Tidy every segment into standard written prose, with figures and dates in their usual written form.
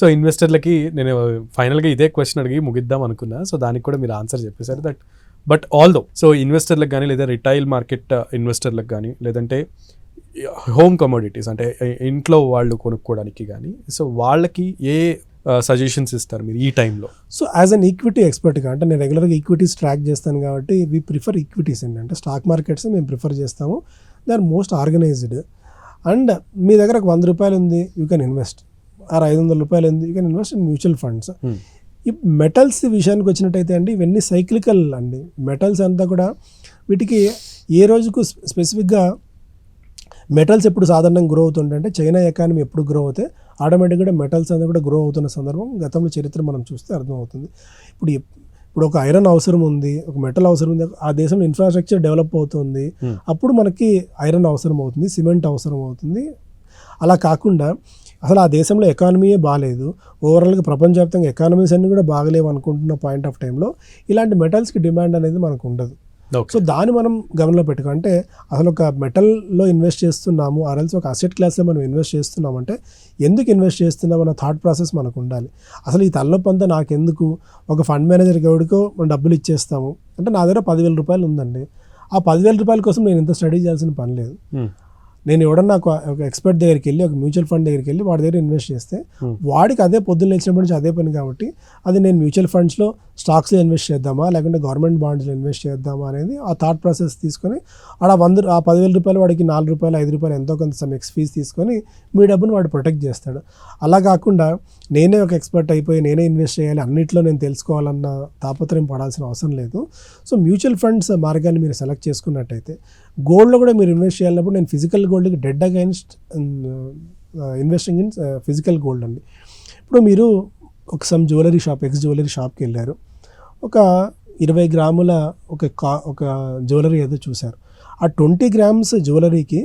So ఇన్వెస్టర్లకి నేను ఫైనల్గా ఇదే క్వశ్చన్ అడిగి ముగిద్దాం అనుకున్నా, సో దానికి కూడా మీరు ఆన్సర్ చెప్పేశారు. దట్ బట్ ఆల్దో సో ఇన్వెస్టర్లకు కానీ లేదా రిటైల్ మార్కెట్ ఇన్వెస్టర్లకు కానీ లేదంటే హోమ్ కమోడిటీస్ అంటే ఇంట్లో వాళ్ళు కొనుక్కోవడానికి కానీ, సో వాళ్ళకి ఏ సజెషన్స్ ఇస్తారు మీరు ఈ టైంలో? సో యాజ్ అన్ ఈక్విటీ ఎక్స్పర్ట్గా, అంటే నేను రెగ్యులర్గా ఈక్విటీస్ ట్రాక్ చేస్తాను కాబట్టి వి ప్రిఫర్ ఈక్విటీస్ ఏంటంటే స్టాక్ మార్కెట్స్ మేము ప్రిఫర్ చేస్తాము. They are most organised. And మీ దగ్గర ఒక 100 రూపాయలు ఉంది, యూ కెన్ ఇన్వెస్ట్. ఆర్ 500 రూపాయలు ఉంది, you can invest in mutual funds. ఈ మెటల్స్ విషయానికి వచ్చినట్టయితే అండి, ఇవన్నీ సైక్లికల్ అండి. మెటల్స్ అంతా కూడా వీటికి ఏ రోజుకు స్పెసిఫిక్గా మెటల్స్ ఎప్పుడు సాధారణంగా గ్రో అవుతుంటే అంటే చైనా ఎకానమీ ఎప్పుడు గ్రో అవుతాయి ఆటోమేటిక్గా కూడా మెటల్స్ అనేది కూడా గ్రో అవుతున్న సందర్భం గతంలో చరిత్ర మనం చూస్తే అర్థమవుతుంది. ఇప్పుడు ఒక ఐరన్ అవసరం ఉంది, ఒక మెటల్ అవసరం ఉంది, ఆ దేశంలో ఇన్ఫ్రాస్ట్రక్చర్ డెవలప్ అవుతుంది, అప్పుడు మనకి ఐరన్ అవసరం అవుతుంది, సిమెంట్ అవసరం అవుతుంది. అలా కాకుండా అసలు ఆ దేశంలో ఎకానమీయే బాగాలేదు, ఓవరాల్గా ప్రపంచవ్యాప్తంగా ఎకానమీస్ అన్నీ కూడా బాగలేవు అనుకుంటున్న పాయింట్ ఆఫ్ టైంలో ఇలాంటి మెటల్స్కి డిమాండ్ అనేది మనకు ఉండదు. సో దాన్ని మనం గమనంలో పెట్టుకో, అంటే అసలు ఒక మెటల్లో ఇన్వెస్ట్ చేస్తున్నాము ఆర్ఎల్స్ ఒక అసెట్ క్లాస్లో మనం ఇన్వెస్ట్ చేస్తున్నామంటే ఎందుకు ఇన్వెస్ట్ చేస్తున్నాం అన్న థాట్ ప్రాసెస్ మనకు ఉండాలి. అసలు ఈ తలనొప్పి అంతా నాకెందుకు, ఒక ఫండ్ మేనేజర్కి ఎవరికో మనం డబ్బులు ఇచ్చేస్తాము అంటే నా దగ్గర 10,000 రూపాయలు ఉందండి, ఆ 10,000 రూపాయల కోసం నేను ఇంత స్టడీ చేయాల్సిన పని లేదు. నేను ఎవడన్నా ఒక ఎక్స్పర్ట్ దగ్గరికి వెళ్ళి ఒక మ్యూచువల్ ఫండ్ దగ్గరికి వెళ్ళి వాడి దగ్గర ఇన్వెస్ట్ చేస్తే వాడికి అదే పొద్దున్న లేచినప్పటి నుంచి అదే పని కాబట్టి అది నేను మ్యూచువల్ ఫండ్స్లో స్టాక్స్లో ఇన్వెస్ట్ చేద్దామా లేకుంటే గవర్నమెంట్ బాండ్స్లో ఇన్వెస్ట్ చేద్దామా అనేది ఆ థాట్ ప్రాసెస్ తీసుకొని ఆ 10,000 రూపాయలు వాడికి 4 రూపాయలు 5 రూపాయలు ఎంతో కొంత సమ్ ఎక్స్ ఫీజ్ తీసుకొని మీ డబ్బును వాడు ప్రొటెక్ట్ చేస్తాడు. అలా కాకుండా నేనే ఒక ఎక్స్పర్ట్ అయిపోయి నేనే ఇన్వెస్ట్ చేయాలి అన్నింటిలో నేను తెలుసుకోవాలన్న తాపత్రయం పడాల్సిన అవసరం లేదు. సో మ్యూచువల్ ఫండ్స్ మార్గాన్ని మీరు సెలెక్ట్ చేసుకున్నట్టయితే గోల్డ్లో కూడా మీరు ఇన్వెస్ట్ చేయాలన్నప్పుడు నేను ఫిజికల్ గోల్డ్కి dead against investing in physical gold అండి. ఇప్పుడు మీరు ఒక some jewellery shop X jewellery షాప్కి వెళ్ళారు, ఒక 20 గ్రాముల ఒక జ్యువెలరీ ఏదో చూశారు, ఆ 20 గ్రామ్స్ జ్యువెలరీకి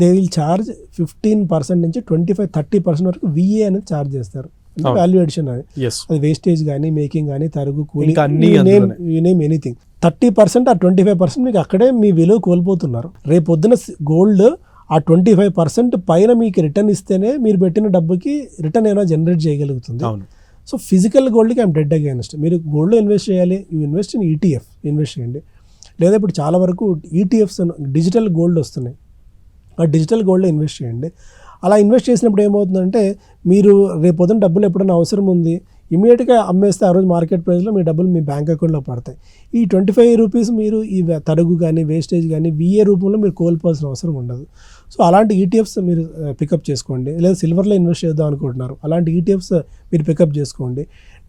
దే విల్ ఛార్జ్ 15% నుంచి 25-30% వరకు విఏ అనేది ఛార్జ్ చేస్తారు. అంటే వాల్యూ అడిషన్ అది వేస్టేజ్ కానీ మేకింగ్ కానీ తరుగు కూలి నేమ్ ఎనీథింగ్ 30% ఆ 25% మీకు అక్కడే మీ విలువ కోల్పోతున్నారు. రేపు పొద్దున గోల్డ్ ఆ 25% పైన మీకు రిటర్న్ ఇస్తేనే మీరు పెట్టిన డబ్బుకి రిటర్న్ ఏమైనా జనరేట్ చేయగలుగుతుంది. సో ఫిజికల్ గోల్డ్కి ఐఎమ్ డెడ్ అగైన్స్ట్. మీరు గోల్డ్లో ఇన్వెస్ట్ చేయాలి, you invest in ETF invest చేయండి. లేదా ఇప్పుడు చాలా వరకు ఈటీఎఫ్స్ డిజిటల్ గోల్డ్ వస్తున్నాయి, ఆ డిజిటల్ గోల్డ్లో ఇన్వెస్ట్ చేయండి. అలా ఇన్వెస్ట్ చేసినప్పుడు ఏమవుతుందంటే మీరు రేపు పొద్దున డబ్బులు ఎప్పుడైనా అవసరం ఉంది ఇమీడియట్గా అమ్మేస్తే ఆ రోజు మార్కెట్ ప్రైస్లో మీ డబ్బులు మీ బ్యాంక్ అకౌంట్లో పడతాయి. ఈ 25 రూపీస్ మీరు ఈ తరుగు కానీ వేస్టేజ్ కానీ విఏ రూపంలో మీరు కోల్పోవాల్సిన అవసరం ఉండదు. సో అలాంటి ఈటీఎఫ్స్ మీరు పికప్ చేసుకోండి. లేదా సిల్వర్లో ఇన్వెస్ట్ చేద్దాం అనుకుంటున్నారు, అలాంటి ఈటీఎఫ్స్ మీరు పికప్ చేసుకోండి.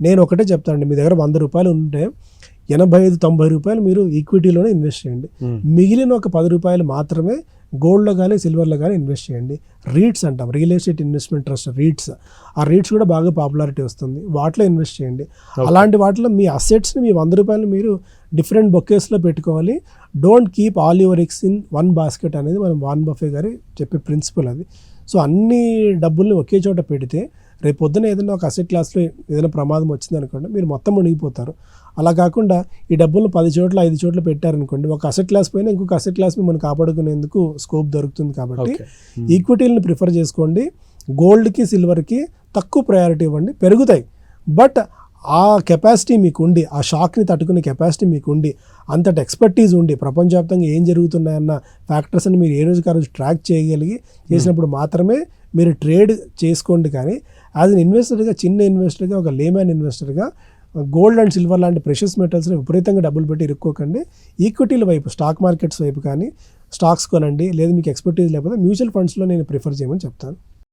నేను ఒకటే చెప్తానండి, మీ దగ్గర 100 రూపాయలు ఉంటే 85-90 రూపాయలు మీరు ఈక్విటీలోనే ఇన్వెస్ట్ చేయండి, మిగిలిన ఒక 10 రూపాయలు మాత్రమే గోల్డ్లో కానీ సిల్వర్లో కానీ ఇన్వెస్ట్ చేయండి. రీట్స్ అంటాం, real estate investment trust REITs, ఆ రీట్స్ కూడా బాగా పాపులారిటీ వస్తుంది, వాటిలో ఇన్వెస్ట్ చేయండి. అలాంటి వాటిలో మీ అసెట్స్ని మీ 100 రూపాయలు మీరు డిఫరెంట్ బొకేస్లో పెట్టుకోవాలి. Don't keep all your eggs in one basket అనేది మనం వారన్ బఫే గారి చెప్పే ప్రిన్సిపల్ అది. సో అన్ని డబ్బుల్ని ఒకే చోట పెడితే రేపు పొద్దున ఏదైనా ఒక అసెట్ క్లాస్లో ఏదైనా ప్రమాదం వచ్చింది అనుకోండి మీరు మొత్తం మునిగిపోతారు. అలా కాకుండా ఈ డబ్బులను 10 చోట్ల 5 చోట్ల పెట్టారనుకోండి, ఒక అసెట్ క్లాస్ పోయినా ఇంకొక అసెట్ క్లాస్ మనం కాపాడుకునేందుకు స్కోప్ దొరుకుతుంది. కాబట్టి ఈక్విటీలను ప్రిఫర్ చేసుకోండి. గోల్డ్కి సిల్వర్కి తక్కువ ప్రయారిటీ ఇవ్వండి, పెరుగుతాయి. బట్ ఆ కెపాసిటీ మీకు ఉండి, ఆ షాక్ని తట్టుకునే కెపాసిటీ మీకు ఉండి, అంతటి ఎక్స్పర్టీజ్ ఉండి ప్రపంచవ్యాప్తంగా ఏం జరుగుతున్నాయన్న ఫ్యాక్టర్స్ని మీరు ఏ రోజుకి ఆ రోజు ట్రాక్ చేసినప్పుడు మాత్రమే మీరు ట్రేడ్ చేసుకోండి. కానీ యాజ్ అన్ ఇన్వెస్టర్గా, చిన్న ఇన్వెస్టర్గా, ఒక లేమ్యాన్ ఇన్వెస్టర్గా గోల్డ్ అండ్ సిల్వర్ లాంటి ప్రెషియస్ మెటల్స్ని విపరీతంగా డబ్బులు పెట్టి ఇరుక్కోకండి. ఈక్విటీల వైపు, స్టాక్ మార్కెట్స్ వైపు కానీ స్టాక్స్ కొనండి. లేదు మీకు ఎక్స్పర్టీజ్ లేకపోతే మ్యూచువల్ ఫండ్స్లో నేను ప్రిఫర్ చేయమని చెప్తాను.